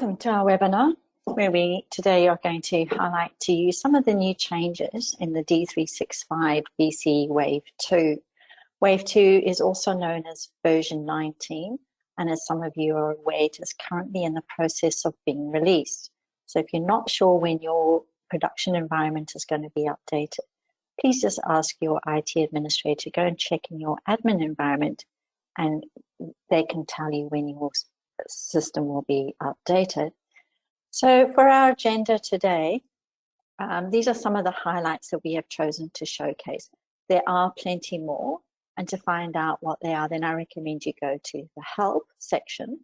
Welcome to our webinar, where we today are going to highlight to you some of the new changes in the D365 BC Wave 2. Wave 2 is also known as version 19, and as some of you are aware, it is currently in the process of being released. So if you're not sure when your production environment is going to be updated, please just ask your IT administrator to go and check in your admin environment, and they can tell you when your system will be updated. So for our agenda today, these are some of the highlights that we have chosen to showcase. There are plenty more, and to find out what they are, then I recommend you go to the help section,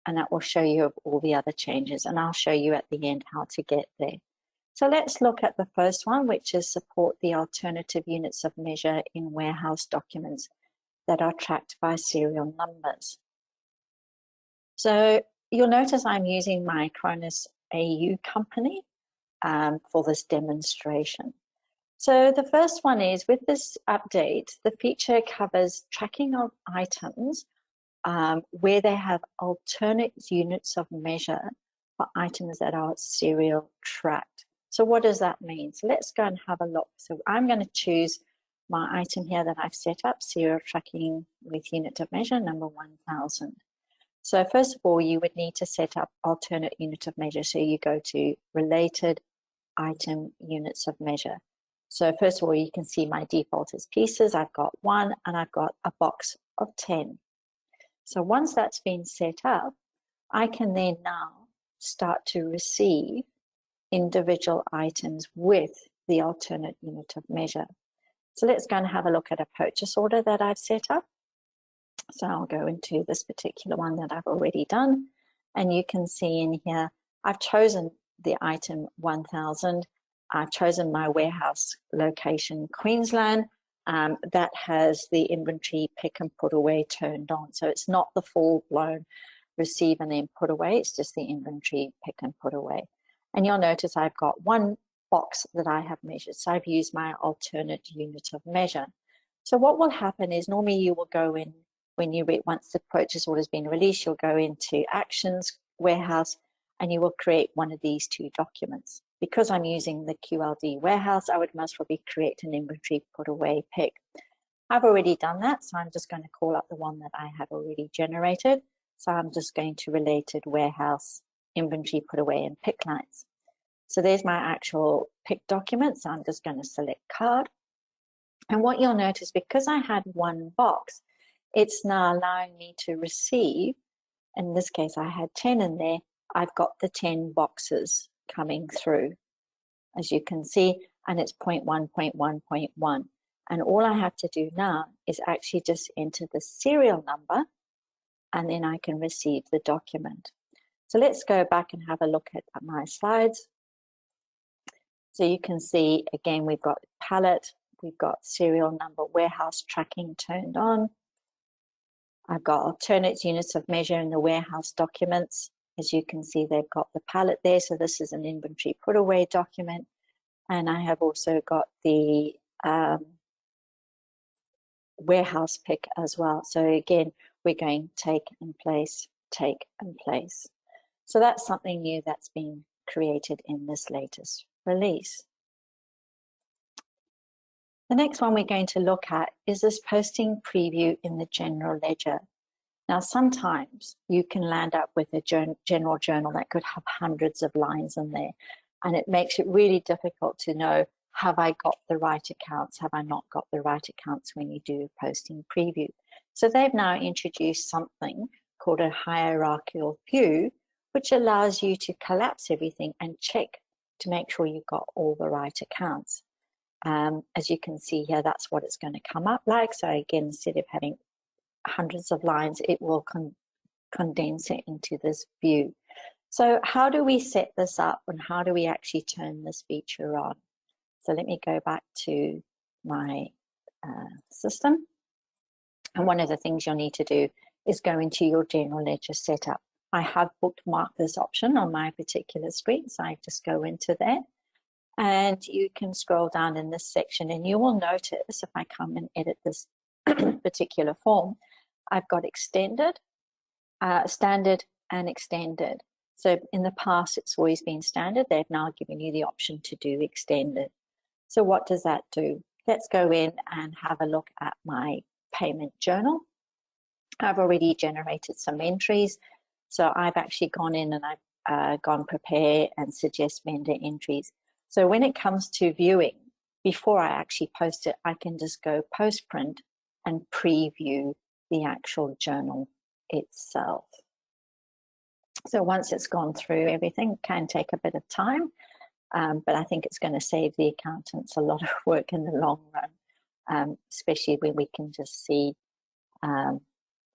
and that will show you all the other changes, and I'll show you at the end how to get there. So let's look at the first one, which is support the alternative units of measure in warehouse documents that are tracked by serial numbers. So you'll notice I'm using my Cronus AU company for this demonstration. So the first one is, with this update, the feature covers tracking of items where they have alternate units of measure for items that are serial tracked. So what does that mean? So let's go and have a look. So I'm going to choose my item here that I've set up, serial tracking with unit of measure number 1000. So first of all, you would need to set up alternate unit of measure. So you go to related item units of measure. So first of all, you can see my default is pieces. I've got 1 and I've got a box of 10. So once that's been set up, I can then now start to receive individual items with the alternate unit of measure. So let's go and have a look at a purchase order that I've set up. So I'll go into this particular one that I've already done, and you can see in here I've chosen the item 1000. I've chosen my warehouse location Queensland. That has the inventory pick and put away turned on, so it's not the full-blown receive and then put away, it's just the inventory pick and put away. And you'll notice I've got one box that I have measured, so I've used my alternate unit of measure. So what will happen is, normally you will go in, when you once the purchase order has been released, you'll go into Actions, Warehouse, and you will create one of these two documents. Because I'm using the QLD Warehouse, I would most probably create an inventory put away pick. I've already done that, so I'm just going to call up the one that I have already generated. So I'm just going to related warehouse, inventory put away, and pick lines. So there's my actual pick document. So I'm just going to select card. And what you'll notice, because I had one box, it's now allowing me to receive, in this case I had 10 in there, I've got the 10 boxes coming through, as you can see, and it's 0.1, 0.1, 0.1. And all I have to do now is actually just enter the serial number, and then I can receive the document. So let's go back and have a look at my slides. So you can see, again, we've got pallet, we've got serial number, warehouse tracking turned on. I've got alternate units of measure in the warehouse documents. As you can see, they've got the pallet there. So this is an inventory put away document. And I have also got the warehouse pick as well. So again, we're going take and place, take and place. So that's something new that's been created in this latest release. The next one we're going to look at is this posting preview in the General Ledger. Now, sometimes you can land up with a general journal that could have hundreds of lines in there, and it makes it really difficult to know, have I got the right accounts, have I not got the right accounts when you do a posting preview. So they've now introduced something called a hierarchical view, which allows you to collapse everything and check to make sure you've got all the right accounts. As you can see here, that's what it's going to come up like. So again, instead of having hundreds of lines, it will condense it into this view. So how do we set this up, and how do we actually turn this feature on? So let me go back to my system. And one of the things you'll need to do is go into your General Ledger setup. I have bookmarked this option on my particular screen, so I just go into there. And you can scroll down in this section, and you will notice, if I come and edit this particular form, I've got extended, standard, and extended. So in the past, it's always been standard. They've now given you the option to do extended. So what does that do? Let's go in and have a look at my payment journal. I've already generated some entries. So I've actually gone in and I've gone prepare and suggest vendor entries. So when it comes to viewing, before I actually post it, I can just go post print and preview the actual journal itself. So once it's gone through everything, it can take a bit of time, but I think it's going to save the accountants a lot of work in the long run, especially when we can just see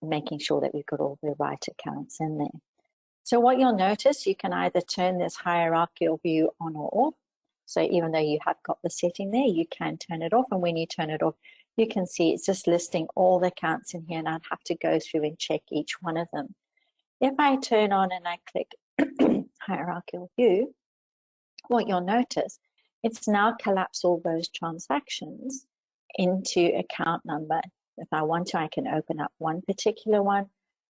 making sure that we've got all the right accounts in there. So what you'll notice, you can either turn this hierarchical view on or off. So even though you have got the setting there, you can turn it off. And when you turn it off, you can see it's just listing all the accounts in here, and I'd have to go through and check each one of them. If I turn on and I click hierarchical view, what you'll notice, it's now collapsed all those transactions into account number. If I want to, I can open up one particular one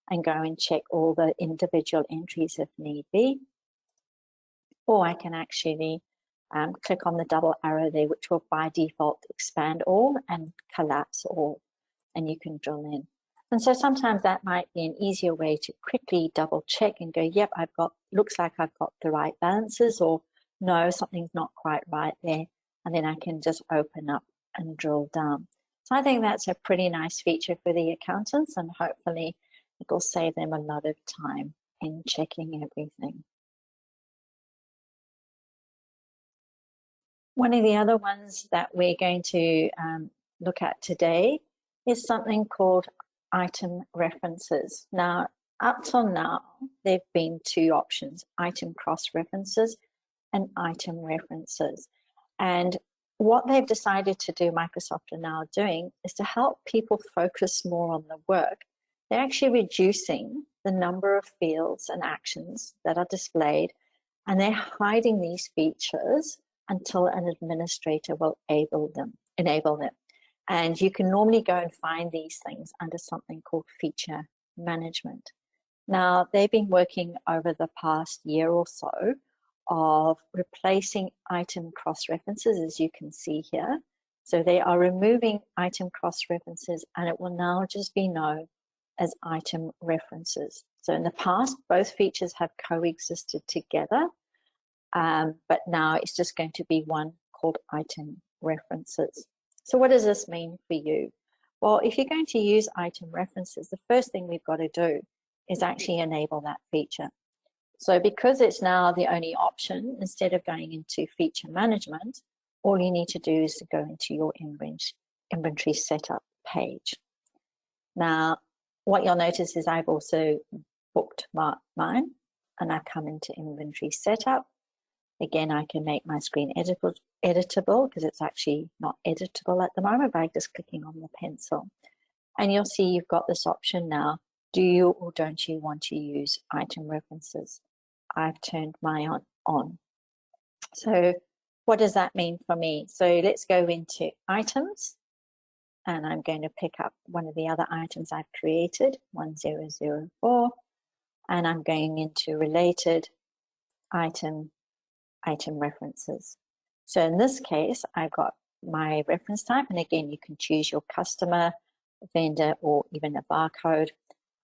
and go and check all the individual entries if need be. Or I can actually click on the double arrow there, which will by default expand all and collapse all, and you can drill in. And so sometimes that might be an easier way to quickly double check and go, yep, looks like I've got the right balances, or no, something's not quite right there. And then I can just open up and drill down. So I think that's a pretty nice feature for the accountants, and hopefully it will save them a lot of time in checking everything. One of the other ones that we're going to look at today is something called item references. Now, up till now, there have been two options, item cross-references and item references. And what they've decided to do, Microsoft are now doing, is to help people focus more on the work. They're actually reducing the number of fields and actions that are displayed, and they're hiding these features until an administrator will enable them. And you can normally go and find these things under something called feature management. Now, they've been working over the past year or so of replacing item cross-references, as you can see here. So they are removing item cross-references, and it will now just be known as item references. So in the past, both features have coexisted together, but now it's just going to be one called item references. So what does this mean for you? Well, if you're going to use item references, the first thing we've got to do is actually enable that feature. So because it's now the only option, instead of going into feature management, all you need to do is to go into your inventory setup page. Now, what you'll notice is I've also booked mine, and I've come into inventory setup. Again, I can make my screen editable because it's actually not editable at the moment by just clicking on the pencil. And you'll see you've got this option now. Do you or don't you want to use item references? I've turned mine on. So what does that mean for me? So let's go into items, and I'm going to pick up one of the other items I've created, 1004, and I'm going into related item references. So in this case, I've got my reference type, and again, you can choose your customer, vendor, or even a barcode.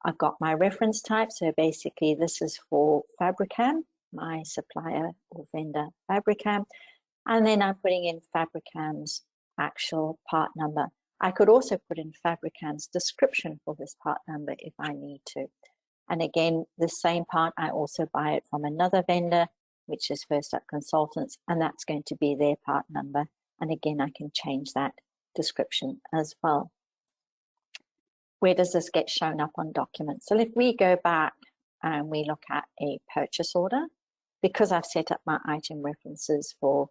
I've got my reference type, so basically this is for Fabricam, my supplier or vendor Fabricam, and then I'm putting in Fabricam's actual part number. I could also put in Fabricam's description for this part number if I need to. And again, the same part, I also buy it from another vendor, which is First Up Consultants, and that's going to be their part number. And again, I can change that description as well. Where does this get shown up on documents? So if we go back and we look at a purchase order, because I've set up my item references for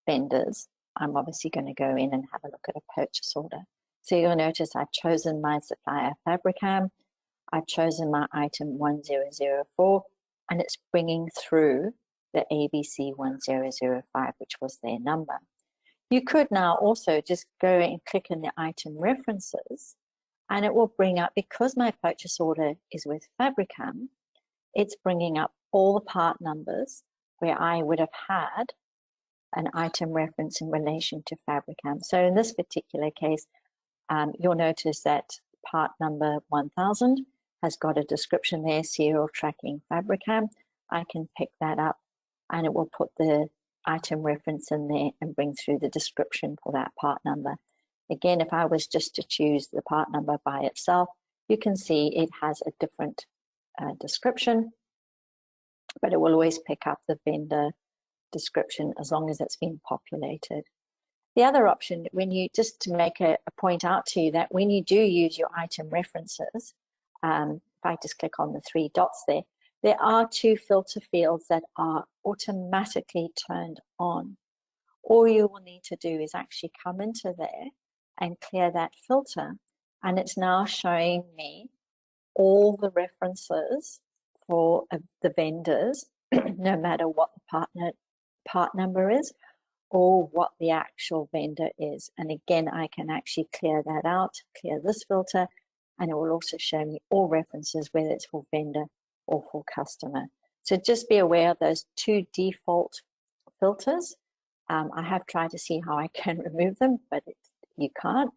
vendors, I'm obviously going to go in and have a look at a purchase order. So you'll notice I've chosen my supplier Fabricam, I've chosen my item 1004, and it's bringing through the ABC 1005, which was their number. You could now also just go and click in the item references, and it will bring up, because my purchase order is with Fabricam, it's bringing up all the part numbers where I would have had an item reference in relation to Fabricam. So in this particular case, you'll notice that part number 1000 has got a description there, serial tracking Fabricam. I can pick that up and it will put the item reference in there and bring through the description for that part number. Again, if I was just to choose the part number by itself, you can see it has a different description, but it will always pick up the vendor description as long as it's been populated. The other option, when you, just to make a point out to you, that when you do use your item references, if I just click on the 3 dots there are 2 filter fields that are automatically turned on. All you will need to do is actually come into there and clear that filter, and it's now showing me all the references for the vendors, no matter what the part number is or what the actual vendor is. And again, I can actually clear that out, clear this filter, and it will also show me all references, whether it's for vendor or for customer. So just be aware of those 2 default filters. I have tried to see how I can remove them, but you can't.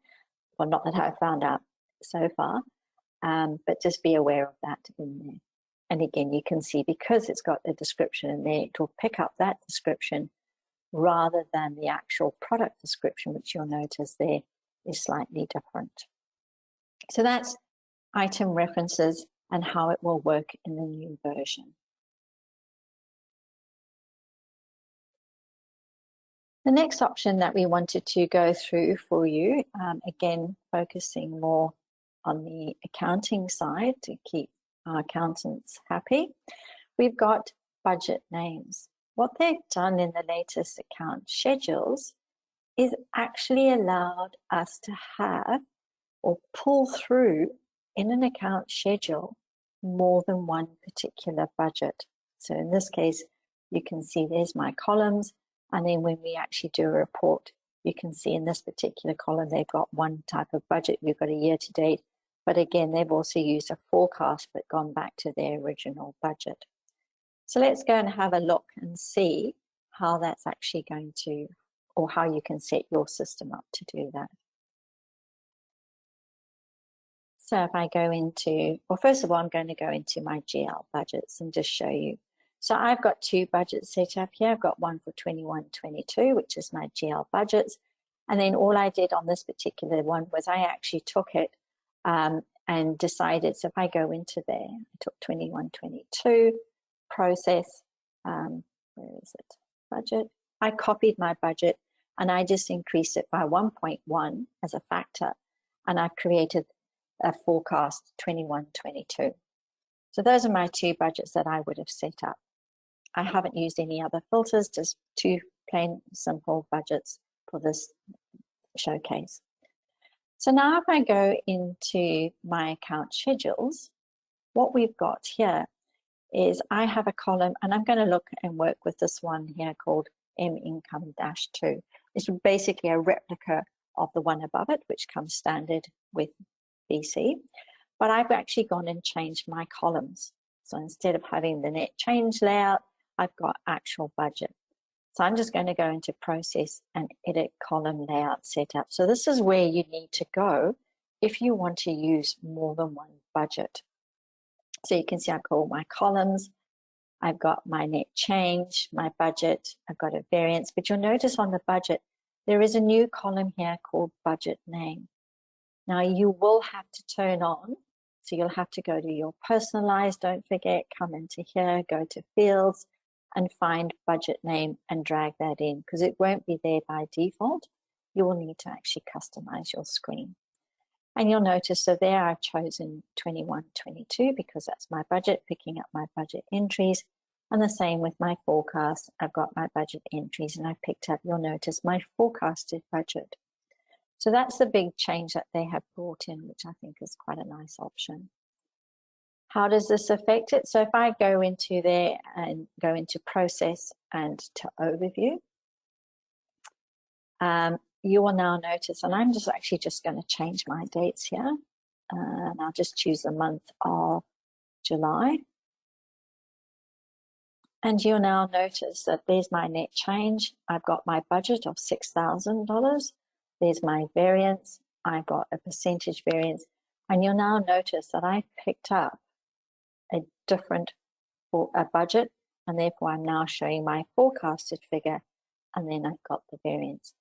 Well, not that I've found out so far, but just be aware of that in there. And again, you can see because it's got a description in there, it will pick up that description rather than the actual product description, which you'll notice there is slightly different. So that's item references and how it will work in the new version. The next option that we wanted to go through for you, again, focusing more on the accounting side to keep our accountants happy, we've got budget names. What they've done in the latest account schedules is actually allowed us to have or pull through in an account schedule more than one particular budget. So in this case, you can see there's my columns, and then when we actually do a report, you can see in this particular column, they've got one type of budget. We've got a year to date, but again, they've also used a forecast, but gone back to their original budget. So let's go and have a look and see how that's actually going to, or how you can set your system up to do that. So if I go into, well, first of all, I'm going to go into my GL budgets and just show you. So I've got 2 budgets set up here. I've got one for 21-22, which is my GL budgets. And then all I did on this particular one was I actually took it and decided, so if I go into there, I took 21-22, process, where is it, budget. I copied my budget and I just increased it by 1.1 as a factor. And I've created a forecast 21-22. So those are my 2 budgets that I would have set up. I haven't used any other filters, just 2 plain simple budgets for this showcase. So now if I go into my account schedules, what we've got here is I have a column, and I'm going to look and work with this one here called M income-2. It's basically a replica of the one above it, which comes standard with BC, but I've actually gone and changed my columns. So instead of having the net change layout, I've got actual budget. So I'm just going to go into process and edit column layout setup. So this is where you need to go if you want to use more than one budget. So you can see I've got all my columns. I've got my net change, my budget, I've got a variance, but you'll notice on the budget, there is a new column here called budget name. Now you will have to turn on, so you'll have to go to your personalized, don't forget, come into here, go to fields and find budget name and drag that in, because it won't be there by default. You will need to actually customize your screen. And you'll notice, so there I've chosen 21-22 because that's my budget, picking up my budget entries. And the same with my forecast. I've got my budget entries and I've picked up, you'll notice, my forecasted budget. So that's the big change that they have brought in, which I think is quite a nice option. How does this affect it? So if I go into there and go into process and to overview, you will now notice, and I'm just actually just going to change my dates here, and I'll just choose the month of July. And you'll now notice that there's my net change. I've got my budget of $6,000. There's my variance. I've got a percentage variance. And you'll now notice that I've picked up a different budget, and therefore I'm now showing my forecasted figure, and then I've got the variance.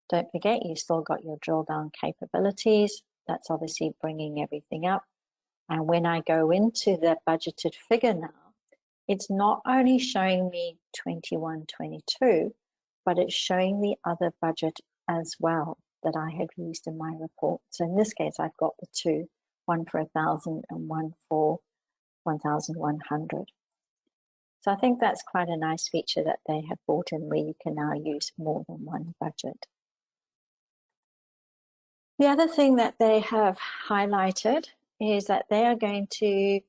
Don't forget, you've still got your drill down capabilities. That's obviously bringing everything up. And when I go into the budgeted figure now, it's not only showing me 21, 22, but it's showing the other budget as well that I had used in my report. So in this case, I've got the two, one for 1,000 and one for 1,100. So I think that's quite a nice feature that they have brought in, where you can now use more than one budget. The other thing that they have highlighted is that they are going to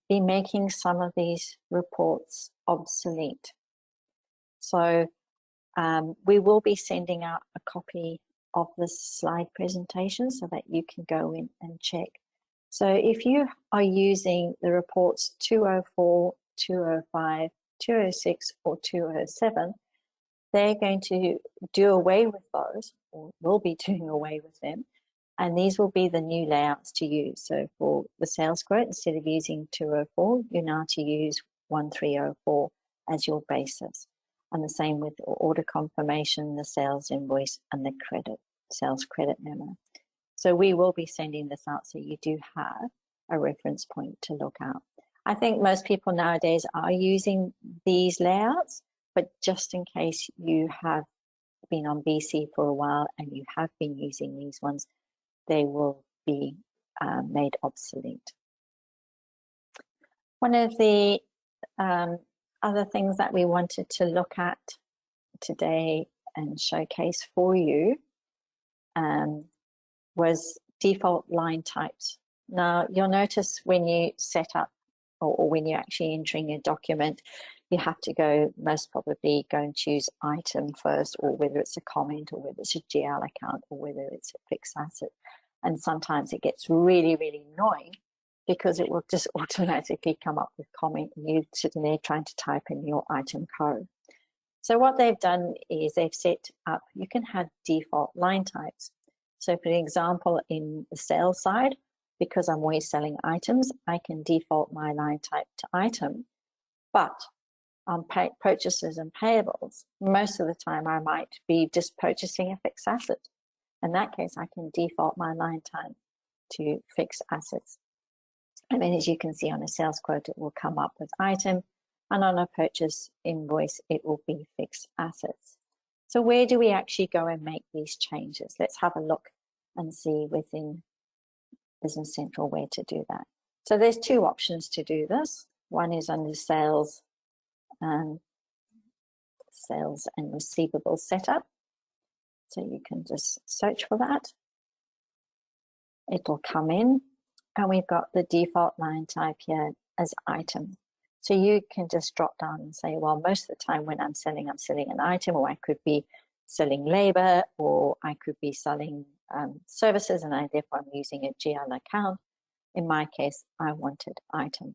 be making some of these reports obsolete. So we will be sending out a copy of this slide presentation so that you can go in and check. So if you are using the reports 204, 205, 206, or 207, they're going to do away with those, or will be doing away with them. And these will be the new layouts to use. So for the sales quote, instead of using 204, you're now to use 1304 as your basis. And the same with order confirmation, the sales invoice, and the sales credit memo. So we will be sending this out so you do have a reference point to look out. I think most people nowadays are using these layouts, but just in case you have been on BC for a while and you have been using these ones, they will be made obsolete. One of the other things that we wanted to look at today and showcase for you was default line types. Now, you'll notice when you set up or when you're actually entering a document, you have to most probably go and choose item first, or whether it's a comment, or whether it's a GL account, or whether it's a fixed asset. And sometimes it gets really, really annoying because it will just automatically come up with comment and you're sitting there trying to type in your item code. So what they've done is they've set up, you can have default line types. So for example, in the sales side, because I'm always selling items, I can default my line type to item. But on purchases and payables, most of the time I might be just purchasing a fixed asset. In that case, I can default my line type to fixed assets. And then as you can see on a sales quote, it will come up with item, and on a purchase invoice, it will be fixed assets. So where do we actually go and make these changes? Let's have a look and see within Business Central where to do that. So there's two options to do this. One is under sales and receivable setup. So you can just search for that. It'll come in, and we've got the default line type here as item. So you can just drop down and say, well, most of the time when I'm selling an item, or I could be selling labor, or I could be selling services, and therefore I'm using a GL account. In my case, I wanted item.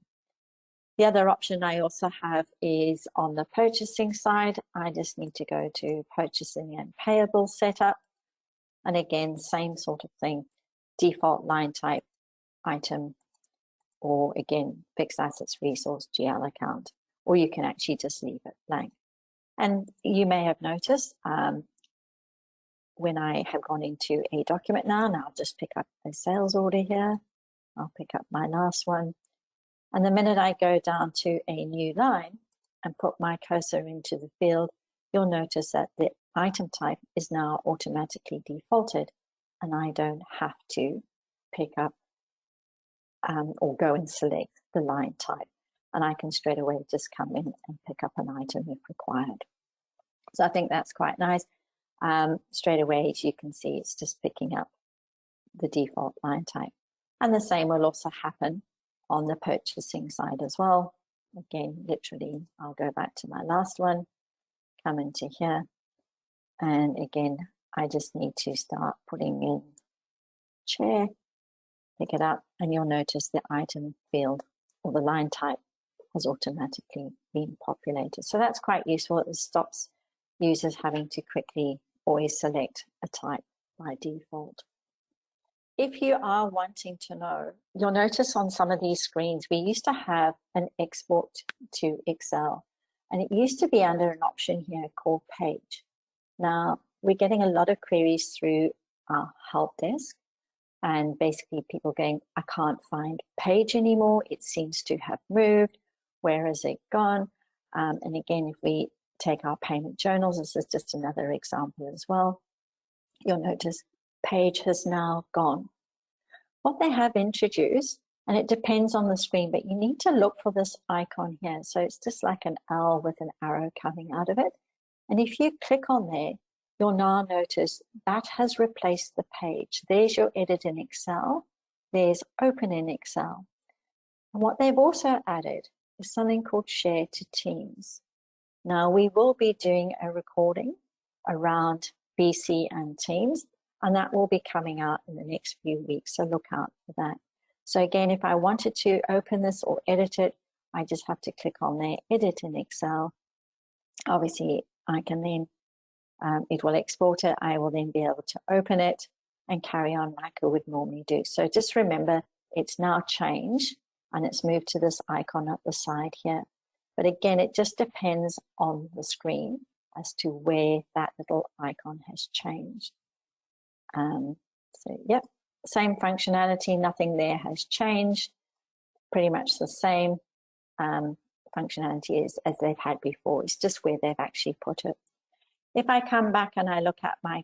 The other option I also have is on the purchasing side. I just need to go to purchasing and payable setup. And again, same sort of thing, default line type, item, or again, fixed assets resource GL account, or you can actually just leave it blank. And you may have noticed when I have gone into a document now, and I'll just pick up a sales order here. I'll pick up my last one. And the minute I go down to a new line and put my cursor into the field, you'll notice that the item type is now automatically defaulted, and I don't have to pick up or go and select the line type. And I can straight away just come in and pick up an item if required. So I think that's quite nice. Straight away, as you can see, it's just picking up the default line type. And the same will also happen on the purchasing side as well. Again, literally, I'll go back to my last one, come into here, and again, I just need to start putting in chair, pick it up, and you'll notice the item field or the line type has automatically been populated. So that's quite useful. It stops users having to quickly always select a type by default. If you are wanting to know, you'll notice on some of these screens, we used to have an export to Excel, and it used to be under an option here called page. Now, we're getting a lot of queries through our help desk, and basically people going, I can't find page anymore. It seems to have moved. Where has it gone? And again, if we take our payment journals, this is just another example as well. You'll notice page has now gone. What they have introduced, and it depends on the screen, but you need to look for this icon here. So it's just like an L with an arrow coming out of it. And if you click on there, you'll now notice that has replaced the page. There's your edit in Excel. There's open in Excel. And what they've also added is something called share to teams. Now, we will be doing a recording around BC and Teams, and that will be coming out in the next few weeks, so look out for that. So again, if I wanted to open this or edit it, I just have to click on there, edit in Excel. Obviously, I can then, it will export it. I will then be able to open it and carry on like I would normally do. So just remember, it's now changed and it's moved to this icon at the side here. But again, it just depends on the screen as to where that little icon has changed. So yep, same functionality, nothing there has changed, pretty much the same functionality as they've had before. It's just where they've actually put it. If I come back and I look at my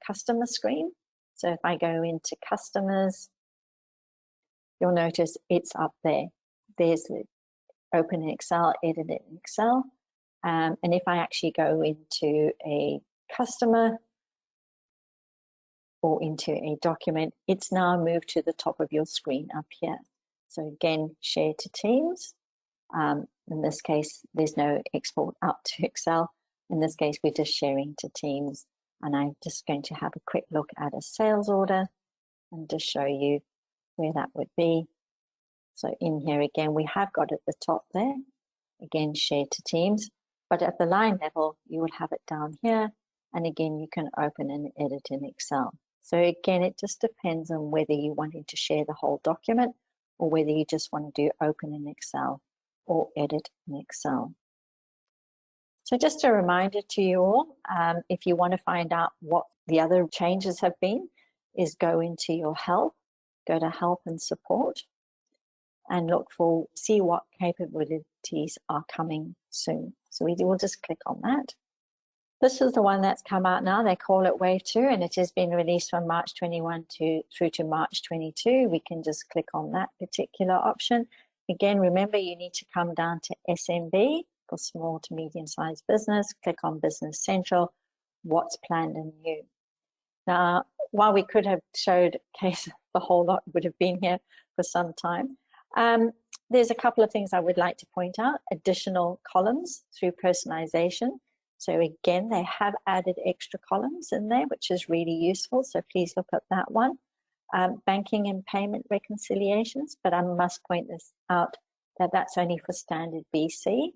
customer screen, so if I go into customers, you'll notice it's up there. There's the open in Excel, edit it in Excel. And if I actually go into a customer or into a document, it's now moved to the top of your screen up here. So again, share to Teams. In this case, there's no export up to Excel. In this case, we're just sharing to Teams. And I'm just going to have a quick look at a sales order and just show you where that would be. So in here again, we have got at the top there, again, share to Teams. But at the line level, you would have it down here. And again, you can open and edit in Excel. So again, it just depends on whether you're wanting to share the whole document or whether you just want to do open in Excel or edit in Excel. So just a reminder to you all, if you want to find out what the other changes have been, is go into your help, go to help and support, and look for, see what capabilities are coming soon. So we will just click on that. This is the one that's come out now. They call it Wave 2, and it has been released from March 21 through to March 22. We can just click on that particular option. Again, remember, you need to come down to SMB for small to medium-sized business. Click on Business Central, what's planned and new. Now, while we could have showed case the whole lot would have been here for some time, there's a couple of things I would like to point out. Additional columns through personalization. So again, they have added extra columns in there, which is really useful. So please look at that one. Banking and payment reconciliations, but I must point this out that that's only for standard BC.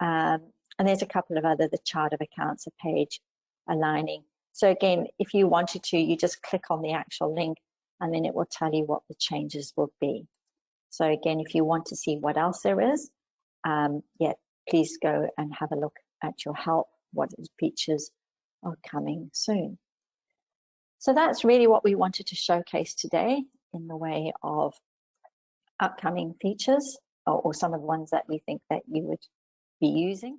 And there's a couple of other, the chart of accounts, a page aligning. So again, if you wanted to, you just click on the actual link and then it will tell you what the changes will be. So again, if you want to see what else there is, yeah, please go and have a look at your help, what features are coming soon. So that's really what we wanted to showcase today in the way of upcoming features or some of the ones that we think that you would be using.